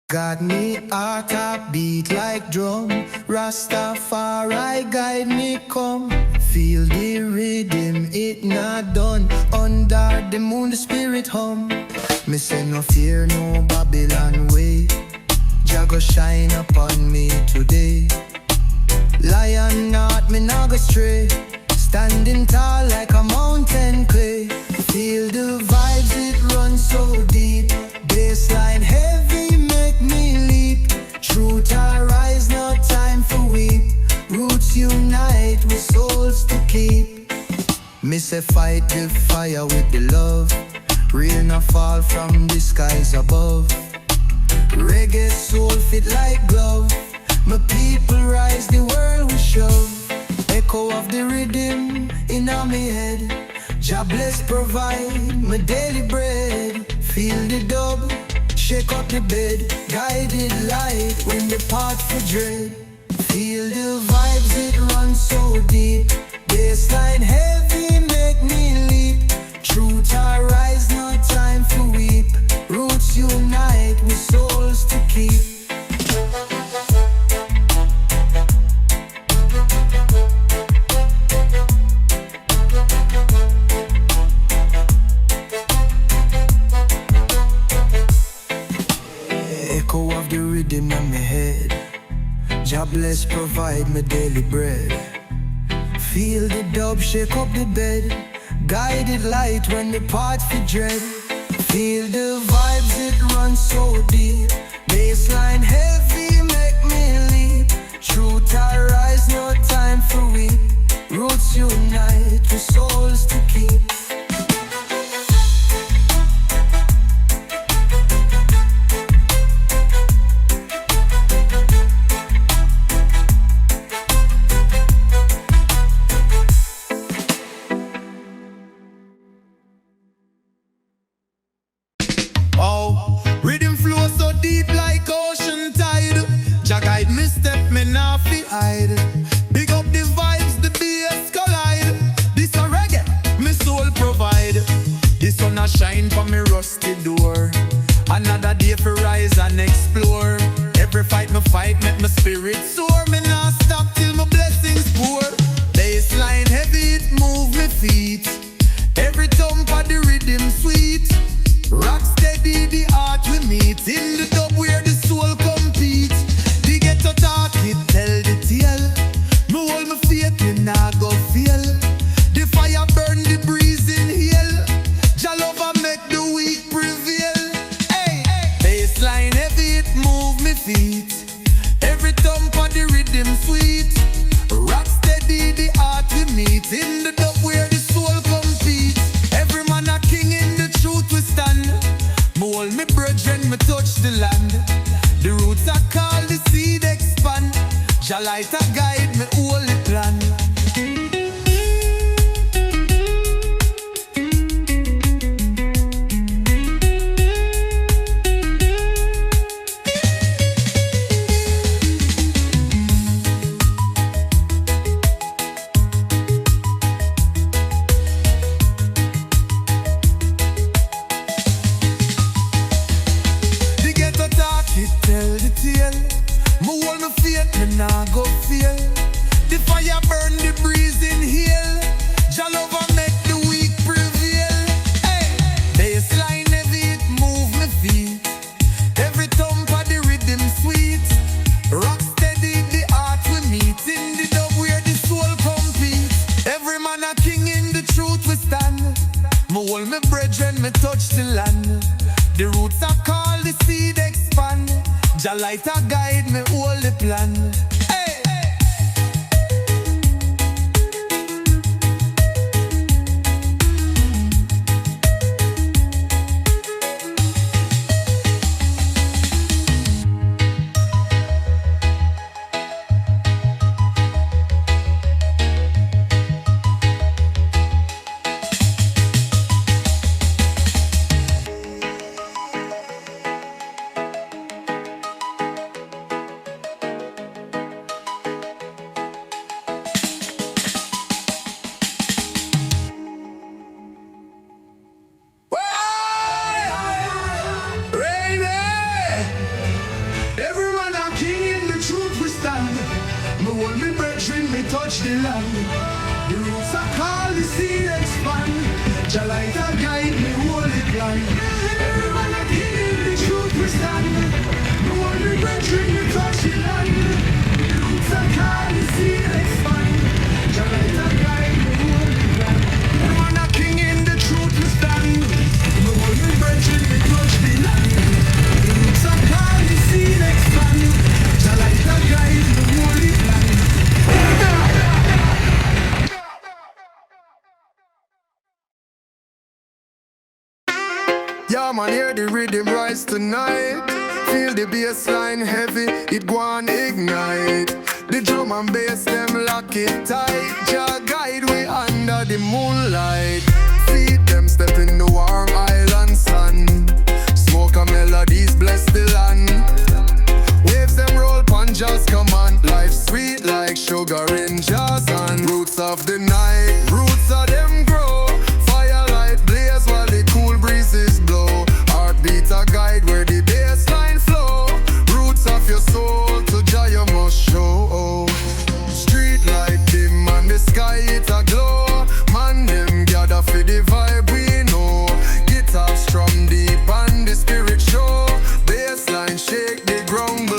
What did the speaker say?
Got me heart a beat like drum. Rastafari guide me come. Feel the rhythm, it not done. Under the moon the spirit hum. Me say no fear, no Babylon way. Jah go shine upon me today. Lion not me nah go stray. Standing tall like a mountain clay. Feel the vibes, it runs so deep. Bassline heavy make me leap. Truth arise, no time for weep. Roots unite with souls to keep. Me say fight the fire with the love. Rain a fall from the skies above. Reggae soul fit like glove. My people rise, the world will shove. Echo of the rhythm in me head. Jah bless provide my daily bread. Feel the dub, shake up the bed. Guided light when the path for dread. Feel the vibes, it runs so deep. Bassline heavy make me leap. Truth arise, no time for weep. Roots unite with souls to keep. Echo of the rhythm in my head. Jah bless provide my daily bread. Feel the dub shake up the bed. Guided light when the path for dread. Feel the vibes, it runs so deep. Bassline heavy make me leap. Truth arise, no time for weep. Roots unite with souls to keep. Rhythm flow so deep like ocean tide. Jah guide me step, me nah fi hide. Big up the vibes, the bass collide. This a reggae, me soul provide. The sun a shine for me rusty door. Another day for rise and explore. Every fight me fight make my spirit soar. Me nah stop till my blessings pour. Bassline heavy, it move me feet. Every thump of the rhythm sweet. Rock steady, the art we meet. In the dub where the soul compete. The ghetto talk, it tell the tale. Me hold my faith, me nah go fail. The fire burn, the breeze inhale. Jah love and make the weak prevail. Hey, bassline heavy, it move me feet. Every thump of the rhythm sweet. Rock steady, the art we meet. In the dub where the soul compete. Every man a king, in the truth we stand. Me hold me brethren, me touch the land. The roots are called, the seed expand. Jah light a guide, me holy plan. Nah go feel. The fire burn, the breeze inhale. Jah love and make the weak prevail. Hey, bassline heavy, it move me feet. Every thump of the rhythm sweet. Rock steady, the art we meet. In the dub where the soul compete. Every man a king, in the truth we stand. Me hold me brethren, me touch the land. The roots are called, the seed expand. Jah light a guide, me hold the plan. Hey! Every man a king in the truth we stand. Me hold me brethren, me touch the land. The roots are called, the seed expand. Jah light a guide me holy plan. Every man a king in the truth we stand. Me hold me brethren, me touch the land. The roots are called, the seed expand. Jah light a guide me holy plan. Every man a king in the truth we stand. Me hold me brethren, me touch the land. The roots are called, the seed expand. Jah light a guide me holy plan. Yeah, man, hear the rhythm rise tonight. Feel the bass line heavy, it go and ignite. The drum and bass, them lock it tight. Jah guide we under the moonlight. Feet them step in the warm island sun. Smoke and melodies bless the land. Waves them roll pon Jah's command. Life sweet like sugar in Jah's hand. Roots of the night, roots of them grow. Firelight blaze while the cool breezes blow. Heartbeat a guide where the bass line flow. Roots of your soul to Jah you must show. Street light dim and the sky it a glow. Man them gather for the vibe we know. Guitar strum deep and the spirit show. Bass line shake the ground